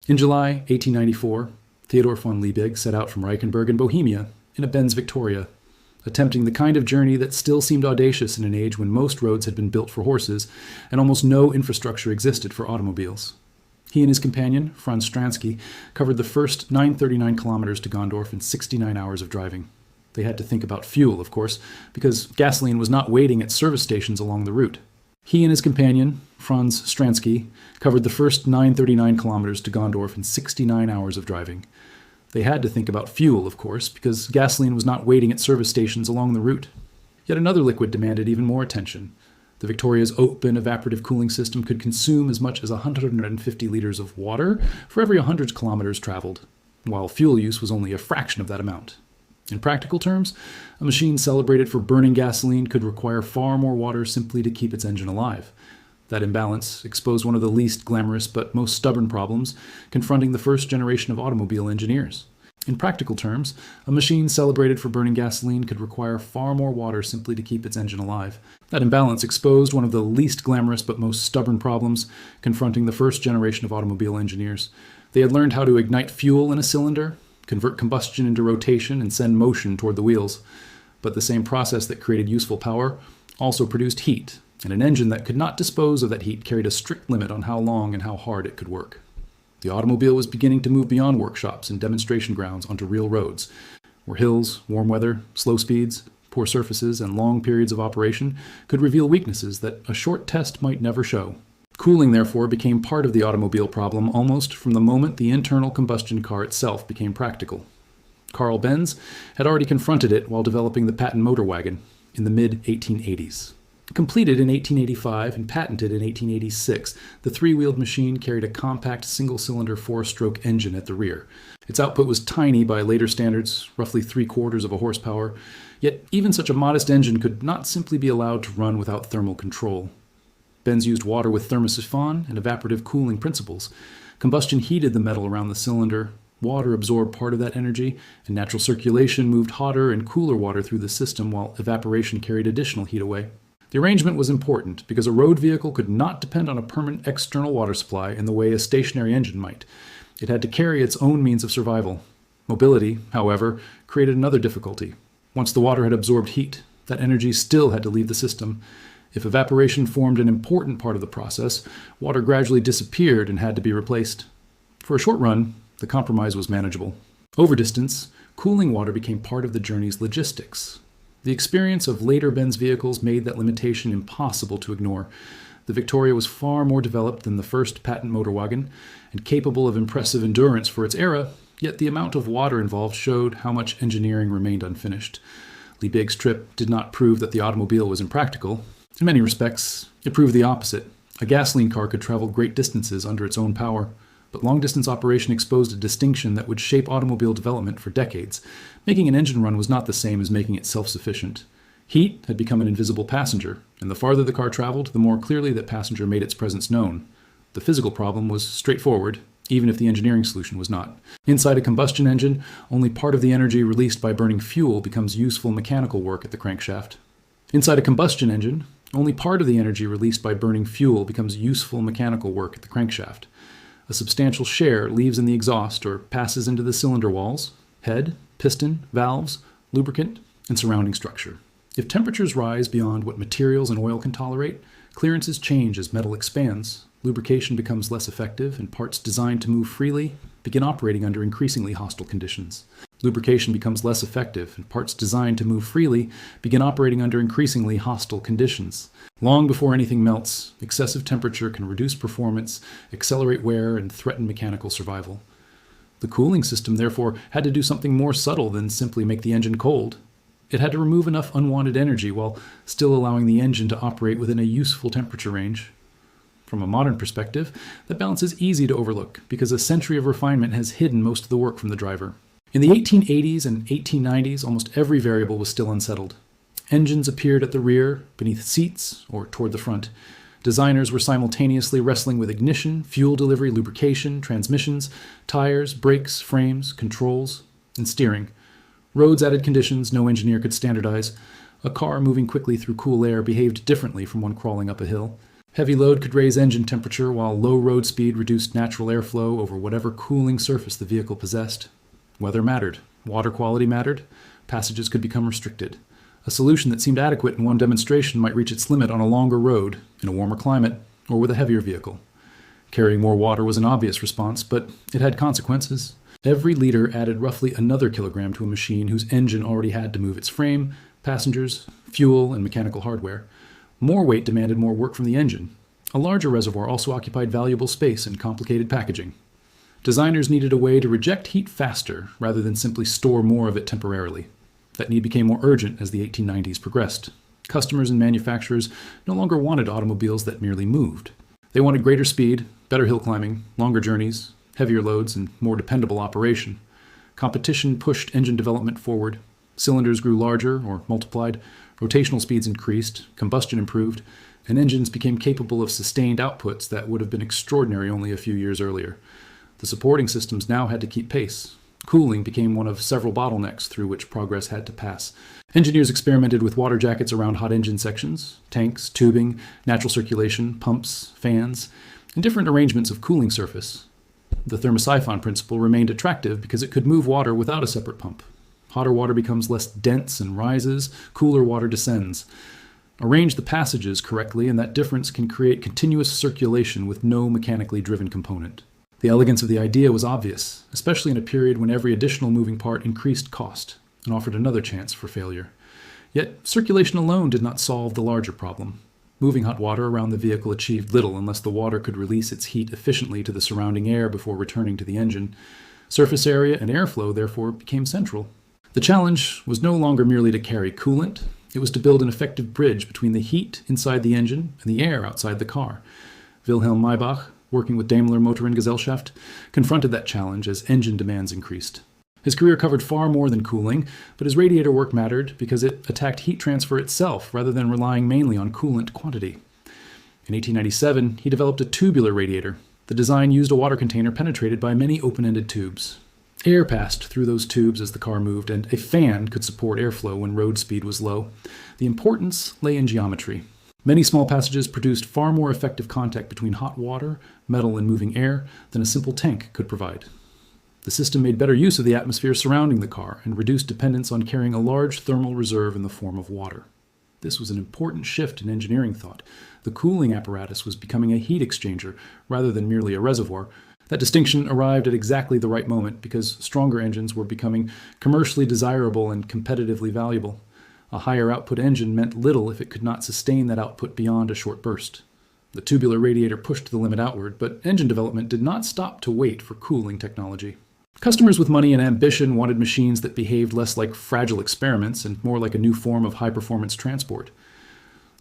In July 1894, Theodor von Liebig set out from Reichenberg in Bohemia in a Benz Victoria, attempting the kind of journey that still seemed audacious in an age when most roads had been built for horses and almost no infrastructure existed for automobiles. He and his companion, Franz Stransky, covered the first 939 kilometers to Gondorf in 69 hours of driving. They had to think about fuel, of course, because gasoline was not waiting at service stations along the route. He and his companion, Franz Stransky, covered the first 939 kilometers to Gondorf in 69 hours of driving. They had to think about fuel, of course, because gasoline was not waiting at service stations along the route. Yet another liquid demanded even more attention. The Victoria's open evaporative cooling system could consume as much as 150 liters of water for every 100 kilometers traveled, while fuel use was only a fraction of that amount. In practical terms, a machine celebrated for burning gasoline could require far more water simply to keep its engine alive. That imbalance exposed one of the least glamorous but most stubborn problems confronting the first generation of automobile engineers. In practical terms, a machine celebrated for burning gasoline could require far more water simply to keep its engine alive. That imbalance exposed one of the least glamorous but most stubborn problems confronting the first generation of automobile engineers. They had learned how to ignite fuel in a cylinder, convert combustion into rotation, and send motion toward the wheels. But the same process that created useful power also produced heat, and an engine that could not dispose of that heat carried a strict limit on how long and how hard it could work. The automobile was beginning to move beyond workshops and demonstration grounds onto real roads, where hills, warm weather, slow speeds, poor surfaces, and long periods of operation could reveal weaknesses that a short test might never show. Cooling, therefore, became part of the automobile problem almost from the moment the internal combustion car itself became practical. Carl Benz had already confronted it while developing the Patent-Motorwagen in the mid-1880s. Completed in 1885 and patented in 1886, the three-wheeled machine carried a compact single-cylinder four-stroke engine at the rear. Its output was tiny by later standards, roughly 3/4 of a horsepower, yet even such a modest engine could not simply be allowed to run without thermal control. Benz used water with Thermosiphon and evaporative cooling principles. Combustion heated the metal around the cylinder, water absorbed part of that energy, and natural circulation moved hotter and cooler water through the system while evaporation carried additional heat away. The arrangement was important because a road vehicle could not depend on a permanent external water supply in the way a stationary engine might. It had to carry its own means of survival. Mobility, however, created another difficulty. Once the water had absorbed heat, that energy still had to leave the system. If evaporation formed an important part of the process, water gradually disappeared and had to be replaced. For a short run, the compromise was manageable. Over distance, cooling water became part of the journey's logistics. The experience of later Benz vehicles made that limitation impossible to ignore. The Victoria was far more developed than the first Patent-Motorwagen and capable of impressive endurance for its era, yet the amount of water involved showed how much engineering remained unfinished. Liebig's trip did not prove that the automobile was impractical. In many respects, it proved the opposite. A gasoline car could travel great distances under its own power, but long-distance operation exposed a distinction that would shape automobile development for decades. Making an engine run was not the same as making it self-sufficient. Heat had become an invisible passenger, and the farther the car traveled, the more clearly that passenger made its presence known. The physical problem was straightforward, even if the engineering solution was not. Inside a combustion engine, only part of the energy released by burning fuel becomes useful mechanical work at the crankshaft. Inside a combustion engine, only part of the energy released by burning fuel becomes useful mechanical work at the crankshaft. A substantial share leaves in the exhaust or passes into the cylinder walls, head, piston, valves, lubricant, and surrounding structure. If temperatures rise beyond what materials and oil can tolerate, clearances change as metal expands, lubrication becomes less effective, and parts designed to move freely begin operating under increasingly hostile conditions. Lubrication becomes less effective, and parts designed to move freely begin operating under increasingly hostile conditions. Long before anything melts, excessive temperature can reduce performance, accelerate wear, and threaten mechanical survival. The cooling system, therefore, had to do something more subtle than simply make the engine cold. It had to remove enough unwanted energy while still allowing the engine to operate within a useful temperature range. From a modern perspective, that balance is easy to overlook because a century of refinement has hidden most of the work from the driver. In the 1880s and 1890s, almost every variable was still unsettled. Engines appeared at the rear, beneath seats, or toward the front. Designers were simultaneously wrestling with ignition, fuel delivery, lubrication, transmissions, tires, brakes, frames, controls, and steering. Roads added conditions no engineer could standardize. A car moving quickly through cool air behaved differently from one crawling up a hill. Heavy load could raise engine temperature, while low road speed reduced natural airflow over whatever cooling surface the vehicle possessed. Weather mattered. Water quality mattered. Passages could become restricted. A solution that seemed adequate in one demonstration might reach its limit on a longer road, in a warmer climate, or with a heavier vehicle. Carrying more water was an obvious response, but it had consequences. Every liter added roughly another kilogram to a machine whose engine already had to move its frame, passengers, fuel, and mechanical hardware. More weight demanded more work from the engine. A larger reservoir also occupied valuable space and complicated packaging. Designers needed a way to reject heat faster rather than simply store more of it temporarily. That need became more urgent as the 1890s progressed. Customers and manufacturers no longer wanted automobiles that merely moved. They wanted greater speed, better hill climbing, longer journeys, heavier loads, and more dependable operation. Competition pushed engine development forward. Cylinders grew larger or multiplied, rotational speeds increased, combustion improved, and engines became capable of sustained outputs that would have been extraordinary only a few years earlier. The supporting systems now had to keep pace. Cooling became one of several bottlenecks through which progress had to pass. Engineers experimented with water jackets around hot engine sections, tanks, tubing, natural circulation, pumps, fans, and different arrangements of cooling surface. The Thermosiphon principle remained attractive because it could move water without a separate pump. Hotter water becomes less dense and rises, cooler water descends. Arrange the passages correctly, and that difference can create continuous circulation with no mechanically driven component. The elegance of the idea was obvious, especially in a period when every additional moving part increased cost and offered another chance for failure. Yet, circulation alone did not solve the larger problem. Moving hot water around the vehicle achieved little unless the water could release its heat efficiently to the surrounding air before returning to the engine. Surface area and airflow, therefore, became central. The challenge was no longer merely to carry coolant. It was to build an effective bridge between the heat inside the engine and the air outside the car. Wilhelm Maybach, working with Daimler Motorengesellschaft, confronted that challenge as engine demands increased. His career covered far more than cooling, but his radiator work mattered because it attacked heat transfer itself rather than relying mainly on coolant quantity. In 1897, he developed a tubular radiator. The design used a water container penetrated by many open-ended tubes. Air passed through those tubes as the car moved, and a fan could support airflow when road speed was low. The importance lay in geometry. Many small passages produced far more effective contact between hot water, metal, and moving air than a simple tank could provide. The system made better use of the atmosphere surrounding the car and reduced dependence on carrying a large thermal reserve in the form of water. This was an important shift in engineering thought. The cooling apparatus was becoming a heat exchanger rather than merely a reservoir. That distinction arrived at exactly the right moment because stronger engines were becoming commercially desirable and competitively valuable. A higher output engine meant little if it could not sustain that output beyond a short burst. The tubular radiator pushed the limit outward, but engine development did not stop to wait for cooling technology. Customers with money and ambition wanted machines that behaved less like fragile experiments and more like a new form of high-performance transport.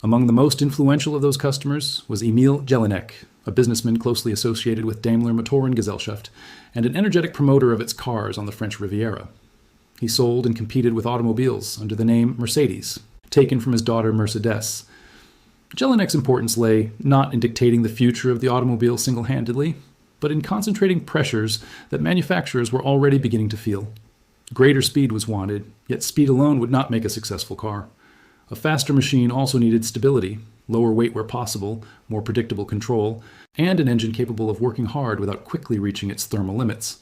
Among the most influential of those customers was Emil Jelinek, a businessman closely associated with Daimler Motorengesellschaft and an energetic promoter of its cars on the French Riviera. He sold and competed with automobiles under the name Mercedes, taken from his daughter Mercedes. Jelinek's importance lay not in dictating the future of the automobile single-handedly, but in concentrating pressures that manufacturers were already beginning to feel. Greater speed was wanted, yet speed alone would not make a successful car. A faster machine also needed stability, lower weight where possible, more predictable control, and an engine capable of working hard without quickly reaching its thermal limits.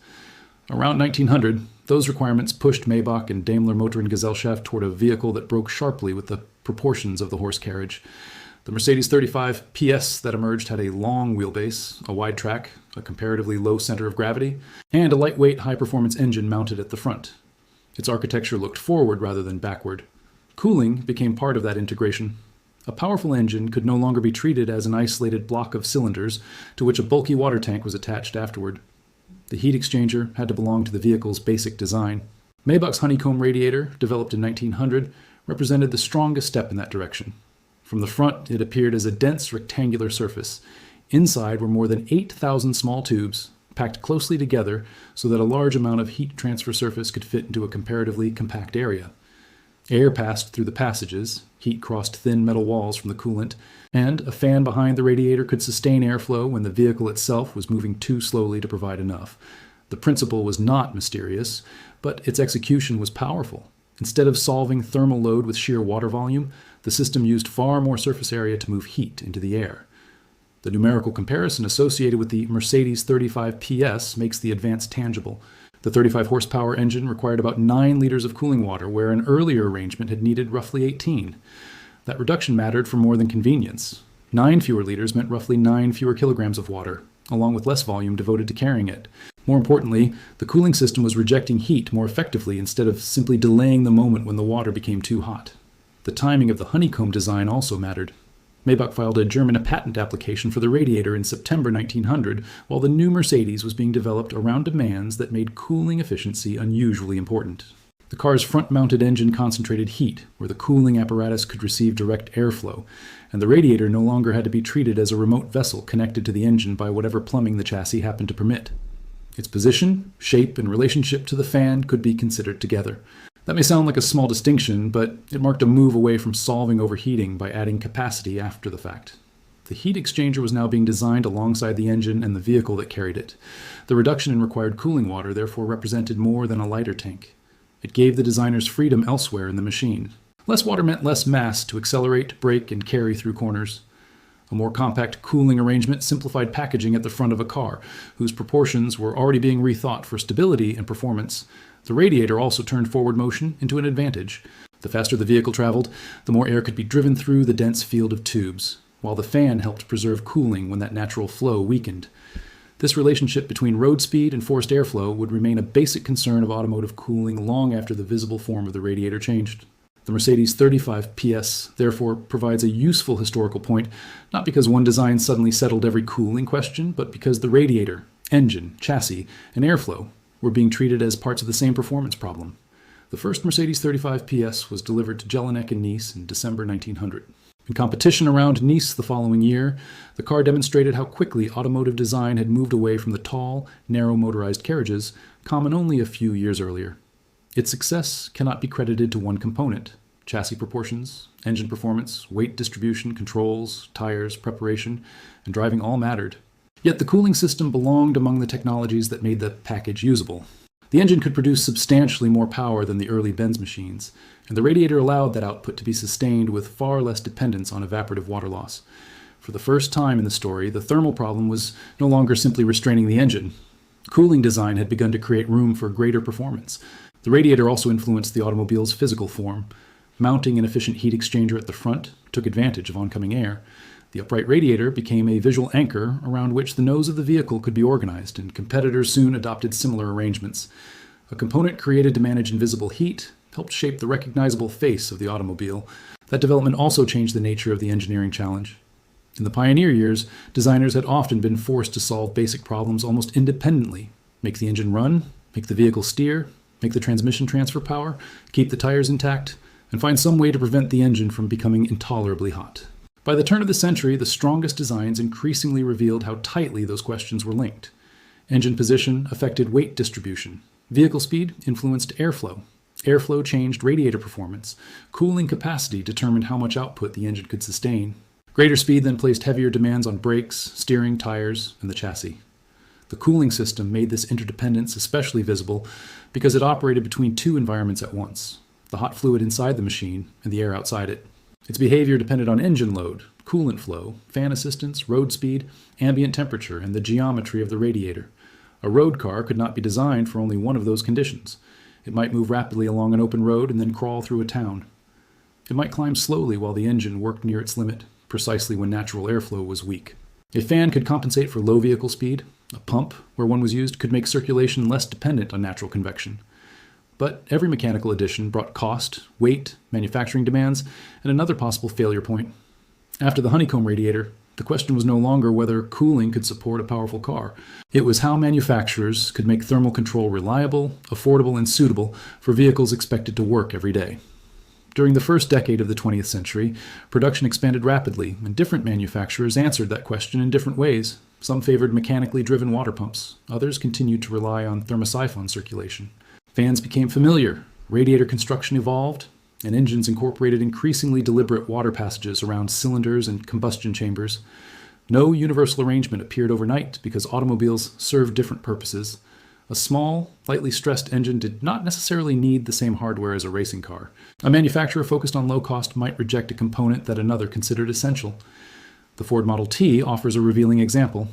Around 1900, those requirements pushed Maybach and Daimler Motorengesellschaft toward a vehicle that broke sharply with the proportions of the horse carriage. The Mercedes 35 PS that emerged had a long wheelbase, a wide track, a comparatively low center of gravity, and a lightweight, high-performance engine mounted at the front. Its architecture looked forward rather than backward. Cooling became part of that integration. A powerful engine could no longer be treated as an isolated block of cylinders to which a bulky water tank was attached afterward. The heat exchanger had to belong to the vehicle's basic design. Maybach's Honeycomb radiator, developed in 1900, represented the strongest step in that direction. From the front, it appeared as a dense rectangular surface. Inside were more than 8,000 small tubes, packed closely together so that a large amount of heat transfer surface could fit into a comparatively compact area. Air passed through the passages, heat crossed thin metal walls from the coolant, and a fan behind the radiator could sustain airflow when the vehicle itself was moving too slowly to provide enough. The principle was not mysterious, but its execution was powerful. Instead of solving thermal load with sheer water volume, the system used far more surface area to move heat into the air. The numerical comparison associated with the Mercedes 35 PS makes the advance tangible. The 35 horsepower engine required about 9 liters of cooling water, where an earlier arrangement had needed roughly 18. That reduction mattered for more than convenience. 9 fewer liters meant roughly 9 fewer kilograms of water, along with less volume devoted to carrying it. More importantly, the cooling system was rejecting heat more effectively instead of simply delaying the moment when the water became too hot. The timing of the Honeycomb design also mattered. Maybach filed a German patent application for the Radiator in September 1900, while the new Mercedes was being developed around demands that made cooling efficiency unusually important. The car's front-mounted engine concentrated heat, where the cooling apparatus could receive direct airflow, and the radiator no longer had to be treated as a remote vessel connected to the engine by whatever plumbing the chassis happened to permit. Its position, shape, and relationship to the fan could be considered together. That may sound like a small distinction, but it marked a move away from solving overheating by adding capacity after the fact. The heat exchanger was now being designed alongside the engine and the vehicle that carried it. The reduction in required cooling water therefore represented more than a lighter tank. It gave the designers freedom elsewhere in the machine. Less water meant less mass to accelerate, brake, and carry through corners. A more compact cooling arrangement simplified packaging at the front of a car, whose proportions were already being rethought for stability and performance. The radiator also turned forward motion into an advantage. The faster the vehicle traveled, the more air could be driven through the dense field of tubes, while the fan helped preserve cooling when that natural flow weakened. This relationship between road speed and forced airflow would remain a basic concern of automotive cooling long after the visible form of the radiator changed. The Mercedes 35 PS therefore provides a useful historical point, not because one design suddenly settled every cooling question, but because the radiator, engine, chassis, and airflow were being treated as parts of the same performance problem. The first Mercedes 35 PS was delivered to Jelinek in Nice in December 1900. In competition around Nice the following year, the car demonstrated how quickly automotive design had moved away from the tall, narrow motorized carriages, common only a few years earlier. Its success cannot be credited to one component. Chassis proportions, engine performance, weight distribution, controls, tires, preparation, and driving all mattered. Yet the cooling system belonged among the technologies that made the package usable. The engine could produce substantially more power than the early Benz machines, and the radiator allowed that output to be sustained with far less dependence on evaporative water loss. For the first time in the story, the thermal problem was no longer simply restraining the engine. Cooling design had begun to create room for greater performance. The radiator also influenced the automobile's physical form. Mounting an efficient heat exchanger at the front took advantage of oncoming air. The upright radiator became a visual anchor around which the nose of the vehicle could be organized, and competitors soon adopted similar arrangements. A component created to manage invisible heat helped shape the recognizable face of the automobile. That development also changed the nature of the engineering challenge. In the pioneer years, designers had often been forced to solve basic problems almost independently: make the engine run, make the vehicle steer, make the transmission transfer power, keep the tires intact, and find some way to prevent the engine from becoming intolerably hot. By the turn of the century, the strongest designs increasingly revealed how tightly those questions were linked. Engine position affected weight distribution. Vehicle speed influenced airflow. Airflow changed radiator performance. Cooling capacity determined how much output the engine could sustain. Greater speed then placed heavier demands on brakes, steering, tires, and the chassis. The cooling system made this interdependence especially visible because it operated between two environments at once: the hot fluid inside the machine and the air outside it. Its behavior depended on engine load, coolant flow, fan assistance, road speed, ambient temperature, and the geometry of the radiator. A road car could not be designed for only one of those conditions. It might move rapidly along an open road and then crawl through a town. It might climb slowly while the engine worked near its limit, precisely when natural airflow was weak. A fan could compensate for low vehicle speed. A pump, where one was used, could make circulation less dependent on natural convection. But every mechanical addition brought cost, weight, manufacturing demands, and another possible failure point. After the Honeycomb radiator, the question was no longer whether cooling could support a powerful car. It was how manufacturers could make thermal control reliable, affordable, and suitable for vehicles expected to work every day. During the first decade of the 20th century, production expanded rapidly, and different manufacturers answered that question in different ways. Some favored mechanically driven water pumps. Others continued to rely on thermosiphon circulation. Fans became familiar, radiator construction evolved, and engines incorporated increasingly deliberate water passages around cylinders and combustion chambers. No universal arrangement appeared overnight because automobiles served different purposes. A small, lightly stressed engine did not necessarily need the same hardware as a racing car. A manufacturer focused on low cost might reject a component that another considered essential. The Ford Model T offers a revealing example.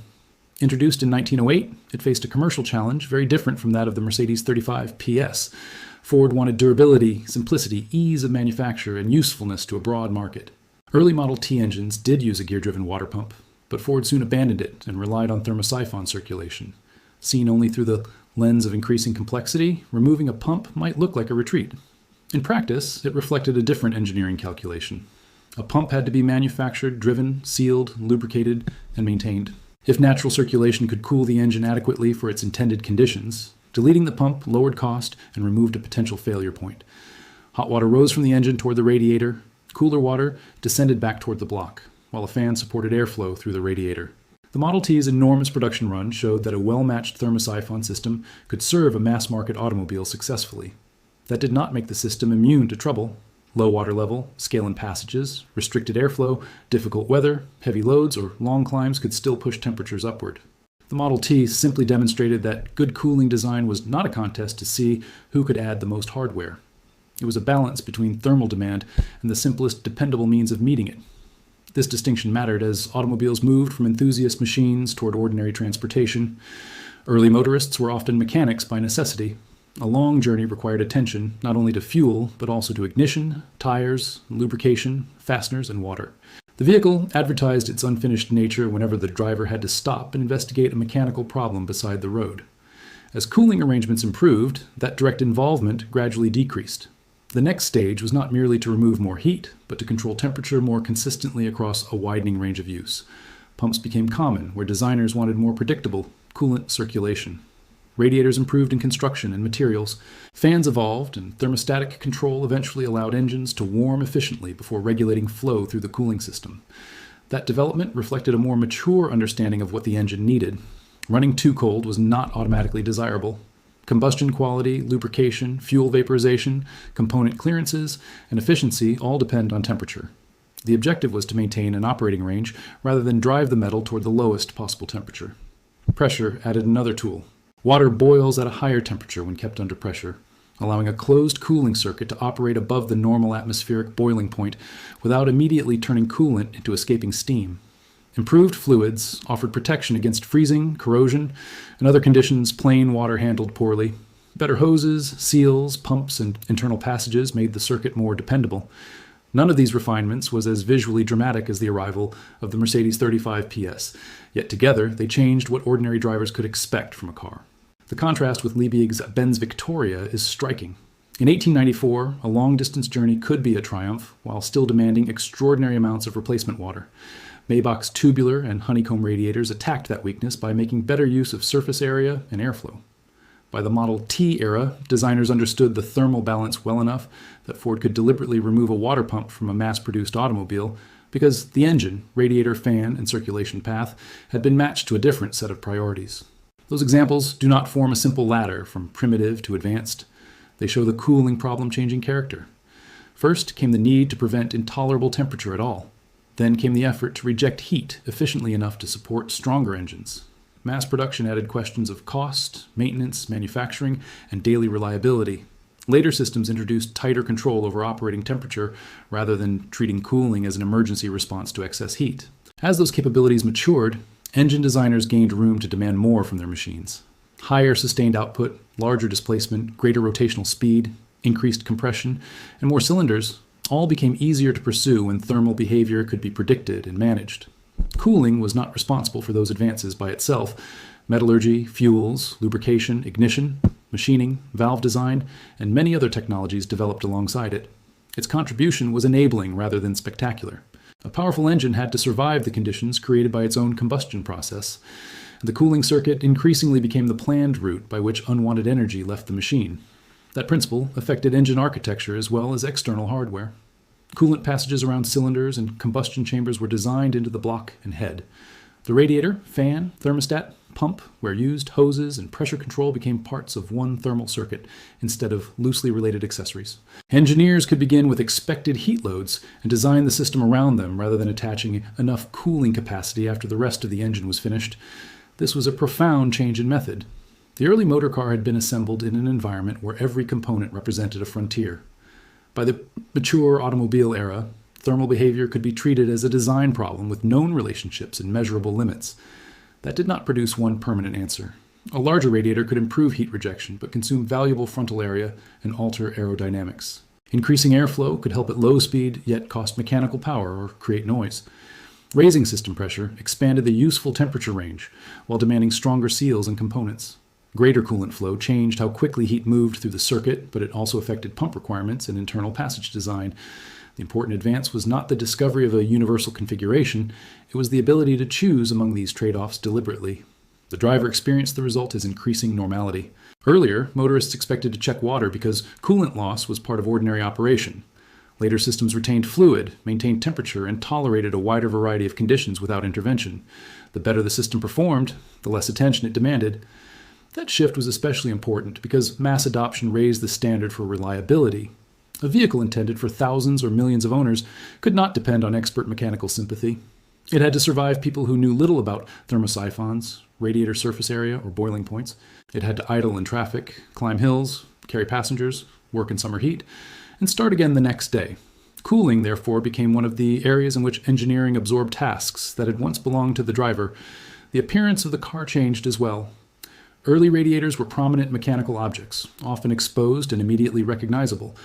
Introduced in 1908, it faced a commercial challenge very different from that of the Mercedes 35 PS. Ford wanted durability, simplicity, ease of manufacture, and usefulness to a broad market. Early Model T engines did use a gear-driven water pump, but Ford soon abandoned it and relied on thermosiphon circulation. Seen only through the lens of increasing complexity, removing a pump might look like a retreat. In practice, it reflected a different engineering calculation. A pump had to be manufactured, driven, sealed, lubricated, and maintained. If natural circulation could cool the engine adequately for its intended conditions, deleting the pump lowered cost and removed a potential failure point. Hot water rose from the engine toward the radiator. Cooler water descended back toward the block, while a fan supported airflow through the radiator. The Model T's enormous production run showed that a well-matched thermosiphon system could serve a mass-market automobile successfully. That did not make the system immune to trouble. Low water level, scale in passages, restricted airflow, difficult weather, heavy loads, or long climbs could still push temperatures upward. The Model T simply demonstrated that good cooling design was not a contest to see who could add the most hardware. It was a balance between thermal demand and the simplest dependable means of meeting it. This distinction mattered as automobiles moved from enthusiast machines toward ordinary transportation. Early motorists were often mechanics by necessity. A long journey required attention not only to fuel, but also to ignition, tires, lubrication, fasteners, and water. The vehicle advertised its unfinished nature whenever the driver had to stop and investigate a mechanical problem beside the road. As cooling arrangements improved, that direct involvement gradually decreased. The next stage was not merely to remove more heat, but to control temperature more consistently across a widening range of use. Pumps became common, where designers wanted more predictable coolant circulation. Radiators improved in construction and materials. Fans evolved, and thermostatic control eventually allowed engines to warm efficiently before regulating flow through the cooling system. That development reflected a more mature understanding of what the engine needed. Running too cold was not automatically desirable. Combustion quality, lubrication, fuel vaporization, component clearances, and efficiency all depend on temperature. The objective was to maintain an operating range rather than drive the metal toward the lowest possible temperature. Pressure added another tool. Water boils at a higher temperature when kept under pressure, allowing a closed cooling circuit to operate above the normal atmospheric boiling point without immediately turning coolant into escaping steam. Improved fluids offered protection against freezing, corrosion, and other conditions plain water handled poorly. Better hoses, seals, pumps, and internal passages made the circuit more dependable. None of these refinements was as visually dramatic as the arrival of the Mercedes 35 PS, yet together they changed what ordinary drivers could expect from a car. The contrast with Liebig's Benz Victoria is striking. In 1894, a long-distance journey could be a triumph while still demanding extraordinary amounts of replacement water. Maybach's Tubular and Honeycomb radiators attacked that weakness by making better use of surface area and airflow. By the Model T era, designers understood the thermal balance well enough that Ford could deliberately remove a water pump from a mass-produced automobile because the engine, radiator, fan, and circulation path had been matched to a different set of priorities. Those examples do not form a simple ladder from primitive to advanced. They show the cooling problem-changing character. First came the need to prevent intolerable temperature at all. Then came the effort to reject heat efficiently enough to support stronger engines. Mass production added questions of cost, maintenance, manufacturing, and daily reliability. Later systems introduced tighter control over operating temperature rather than treating cooling as an emergency response to excess heat. As those capabilities matured, engine designers gained room to demand more from their machines. Higher sustained output, larger displacement, greater rotational speed, increased compression, and more cylinders all became easier to pursue when thermal behavior could be predicted and managed. Cooling was not responsible for those advances by itself. Metallurgy, fuels, lubrication, ignition, machining, valve design, and many other technologies developed alongside it. Its contribution was enabling rather than spectacular. A powerful engine had to survive the conditions created by its own combustion process. The cooling circuit increasingly became the planned route by which unwanted energy left the machine. That principle affected engine architecture as well as external hardware. Coolant passages around cylinders and combustion chambers were designed into the block and head. The radiator, fan, thermostat, pump, where used, hoses, and pressure control became parts of one thermal circuit instead of loosely related accessories. Engineers could begin with expected heat loads and design the system around them rather than attaching enough cooling capacity after the rest of the engine was finished. This was a profound change in method. The early motor car had been assembled in an environment where every component represented a frontier. By the mature automobile era, Thermal behavior could be treated as a design problem with known relationships and measurable limits. That did not produce one permanent answer. A larger radiator could improve heat rejection, but consume valuable frontal area and alter aerodynamics. Increasing airflow could help at low speed, yet cost mechanical power or create noise. Raising system pressure expanded the useful temperature range, while demanding stronger seals and components. Greater coolant flow changed how quickly heat moved through the circuit, but it also affected pump requirements and internal passage design. The important advance was not the discovery of a universal configuration, it was the ability to choose among these trade-offs deliberately. The driver experienced the result as increasing normality. Earlier, motorists expected to check water because coolant loss was part of ordinary operation. Later systems retained fluid, maintained temperature, and tolerated a wider variety of conditions without intervention. The better the system performed, the less attention it demanded. That shift was especially important because mass adoption raised the standard for reliability. A vehicle intended for thousands or millions of owners could not depend on expert mechanical sympathy. It had to survive people who knew little about thermosiphons, radiator surface area, or boiling points. It had to idle in traffic, climb hills, carry passengers, work in summer heat, and start again the next day. Cooling, therefore, became one of the areas in which engineering absorbed tasks that had once belonged to the driver. The appearance of the car changed as well. Early radiators were prominent mechanical objects, often exposed and immediately recognizable.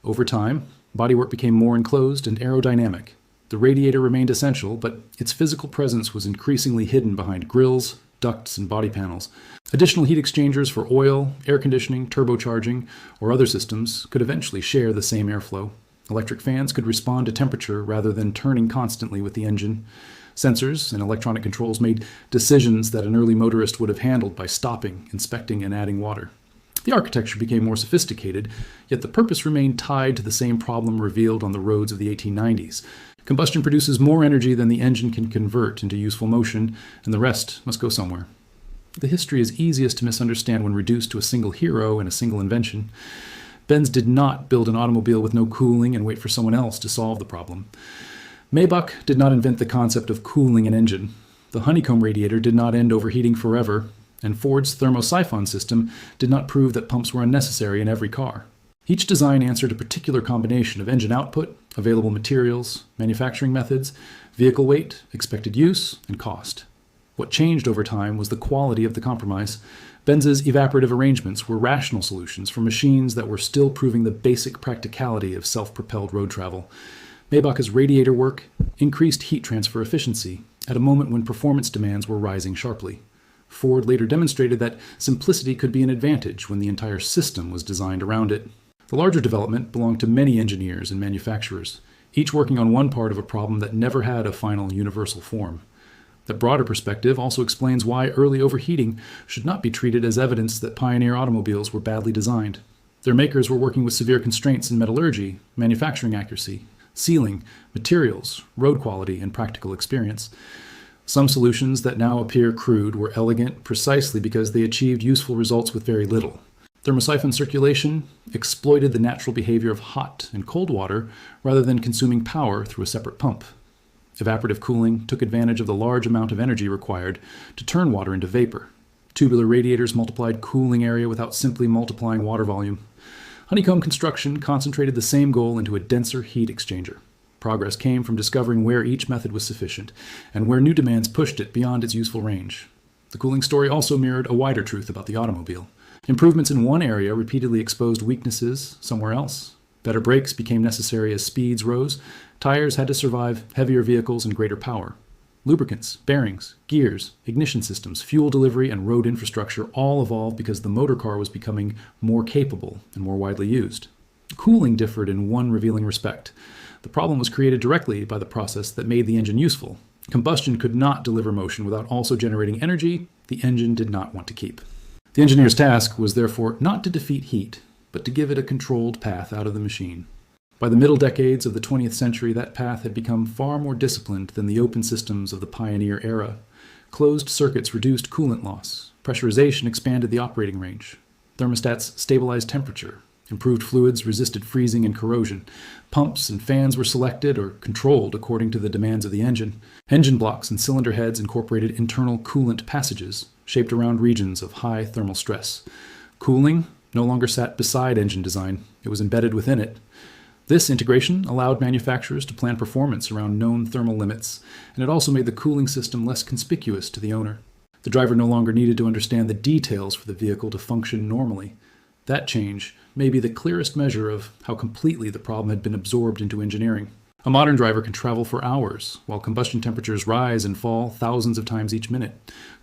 Over time, bodywork became more enclosed and aerodynamic. The radiator remained essential, but its physical presence was increasingly hidden behind grills, ducts, and body panels. Additional heat exchangers for oil, air conditioning, turbocharging, or other systems could eventually share the same airflow. Electric fans could respond to temperature rather than turning constantly with the engine. Sensors and electronic controls made decisions that an early motorist would have handled by stopping, inspecting, and adding water. The architecture became more sophisticated, yet the purpose remained tied to the same problem revealed on the roads of the 1890s. Combustion produces more energy than the engine can convert into useful motion, and the rest must go somewhere. The history is easiest to misunderstand when reduced to a single hero and a single invention. Benz did not build an automobile with no cooling and wait for someone else to solve the problem. Maybach did not invent the concept of cooling an engine. The Honeycomb radiator did not end overheating forever, and Ford's Thermosiphon system did not prove that pumps were unnecessary in every car. Each design answered a particular combination of engine output, available materials, manufacturing methods, vehicle weight, expected use, and cost. What changed over time was the quality of the compromise. Benz's evaporative arrangements were rational solutions for machines that were still proving the basic practicality of self-propelled road travel. Maybach's radiator work increased heat transfer efficiency at a moment when performance demands were rising sharply. Ford later demonstrated that simplicity could be an advantage when the entire system was designed around it. The larger development belonged to many engineers and manufacturers, each working on one part of a problem that never had a final universal form. That broader perspective also explains why early overheating should not be treated as evidence that pioneer automobiles were badly designed. Their makers were working with severe constraints in metallurgy, manufacturing accuracy, sealing, materials, road quality, and practical experience. Some solutions that now appear crude were elegant precisely because they achieved useful results with very little. Thermosiphon circulation exploited the natural behavior of hot and cold water rather than consuming power through a separate pump. Evaporative cooling took advantage of the large amount of energy required to turn water into vapor. Tubular radiators multiplied cooling area without simply multiplying water volume. Honeycomb construction concentrated the same goal into a denser heat exchanger. Progress came from discovering where each method was sufficient, and where new demands pushed it beyond its useful range. The cooling story also mirrored a wider truth about the automobile. Improvements in one area repeatedly exposed weaknesses somewhere else. Better brakes became necessary as speeds rose. Tires had to survive heavier vehicles and greater power. Lubricants, bearings, gears, ignition systems, fuel delivery, and road infrastructure all evolved because the motor car was becoming more capable and more widely used. Cooling differed in one revealing respect. The problem was created directly by the process that made the engine useful. Combustion could not deliver motion without also generating energy the engine did not want to keep. The engineer's task was therefore not to defeat heat, but to give it a controlled path out of the machine. By the middle decades of the 20th century, that path had become far more disciplined than the open systems of the pioneer era. Closed circuits reduced coolant loss. Pressurization expanded the operating range. Thermostats stabilized temperature. Improved fluids resisted freezing and corrosion. Pumps and fans were selected or controlled according to the demands of the engine. Engine blocks and cylinder heads incorporated internal coolant passages, shaped around regions of high thermal stress. Cooling no longer sat beside engine design. It was embedded within it. This integration allowed manufacturers to plan performance around known thermal limits, and it also made the cooling system less conspicuous to the owner. The driver no longer needed to understand the details for the vehicle to function normally. That change may be the clearest measure of how completely the problem had been absorbed into engineering. A modern driver can travel for hours, while combustion temperatures rise and fall thousands of times each minute.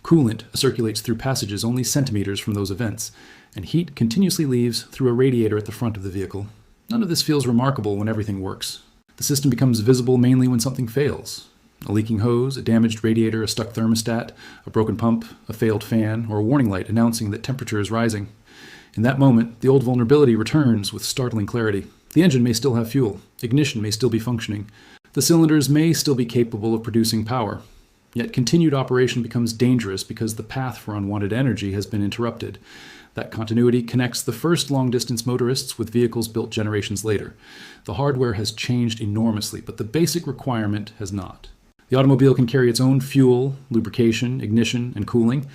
Coolant circulates through passages only centimeters from those events, and heat continuously leaves through a radiator at the front of the vehicle. None of this feels remarkable when everything works. The system becomes visible mainly when something fails. A leaking hose, a damaged radiator, a stuck thermostat, a broken pump, a failed fan, or a warning light announcing that temperature is rising. In that moment, the old vulnerability returns with startling clarity. The engine may still have fuel. Ignition may still be functioning. The cylinders may still be capable of producing power. Yet continued operation becomes dangerous because the path for unwanted energy has been interrupted. That continuity connects the first long-distance motorists with vehicles built generations later. The hardware has changed enormously, but the basic requirement has not. The automobile can carry its own fuel, lubrication, ignition, and cooling,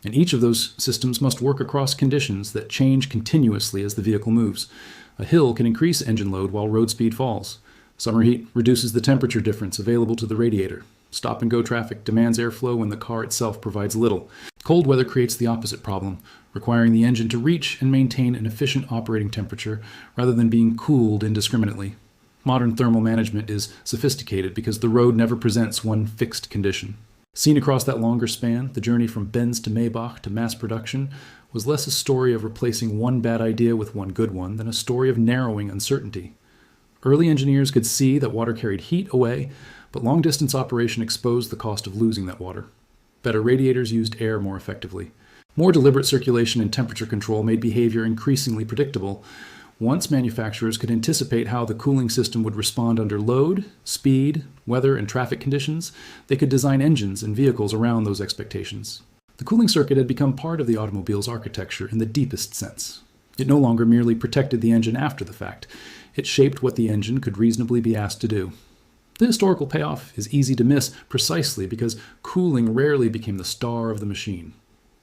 and each of those systems must work across conditions that change continuously as the vehicle moves. A hill can increase engine load while road speed falls. Summer heat reduces the temperature difference available to the radiator. Stop-and-go traffic demands airflow when the car itself provides little. Cold weather creates the opposite problem, requiring the engine to reach and maintain an efficient operating temperature rather than being cooled indiscriminately. Modern thermal management is sophisticated because the road never presents one fixed condition. Seen across that longer span, the journey from Benz to Maybach to mass production was less a story of replacing one bad idea with one good one than a story of narrowing uncertainty. Early engineers could see that water carried heat away, but long-distance operation exposed the cost of losing that water. Better radiators used air more effectively. More deliberate circulation and temperature control made behavior increasingly predictable. Once manufacturers could anticipate how the cooling system would respond under load, speed, weather, and traffic conditions, they could design engines and vehicles around those expectations. The cooling circuit had become part of the automobile's architecture in the deepest sense. It no longer merely protected the engine after the fact. It shaped what the engine could reasonably be asked to do. The historical payoff is easy to miss precisely because cooling rarely became the star of the machine.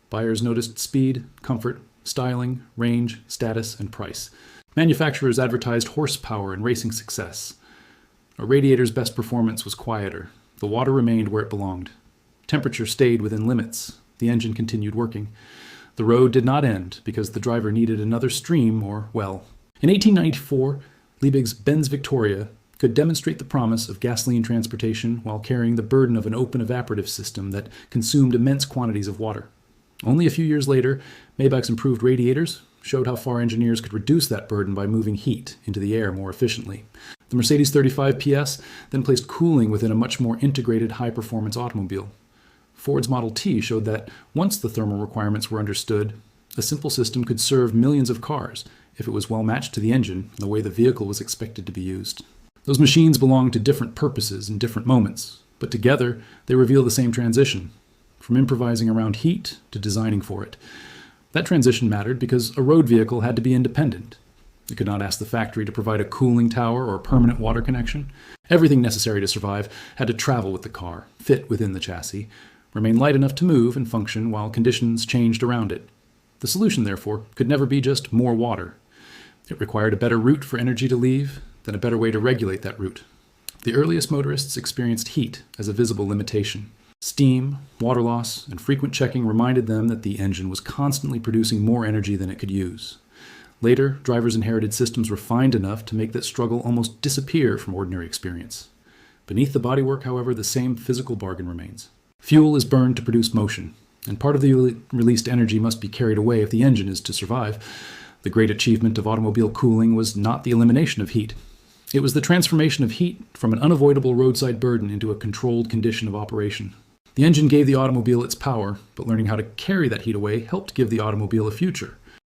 Buyers noticed speed, comfort, styling, range, status, and price. Manufacturers advertised horsepower and racing success. A radiator's best performance was quieter. The water remained where it belonged. Temperature stayed within limits. The engine continued working. The road did not end because the driver needed another stream or well. In 1894, Liebig's Benz Victoria could demonstrate the promise of gasoline transportation while carrying the burden of an open evaporative system that consumed immense quantities of water. Only a few years later, Maybach's improved radiators showed how far engineers could reduce that burden by moving heat into the air more efficiently. The Mercedes 35 PS then placed cooling within a much more integrated high-performance automobile. Ford's Model T showed that once the thermal requirements were understood, a simple system could serve millions of cars if it was well matched to the engine and the way the vehicle was expected to be used. Those machines belong to different purposes in different moments, but together they reveal the same transition, from improvising around heat to designing for it. That transition mattered because a road vehicle had to be independent. It could not ask the factory to provide a cooling tower or a permanent water connection. Everything necessary to survive had to travel with the car, fit within the chassis, remain light enough to move and function while conditions changed around it. The solution, therefore, could never be just more water. It required a better route for energy to leave, then a better way to regulate that route. The earliest motorists experienced heat as a visible limitation. Steam, water loss, and frequent checking reminded them that the engine was constantly producing more energy than it could use. Later, drivers inherited systems refined enough to make that struggle almost disappear from ordinary experience. Beneath the bodywork, however, the same physical bargain remains. Fuel is burned to produce motion, and part of the released energy must be carried away if the engine is to survive. The great achievement of automobile cooling was not the elimination of heat. It was the transformation of heat from an unavoidable roadside burden into a controlled condition of operation. The engine gave the automobile its power, but learning how to carry that heat away helped give the automobile a future.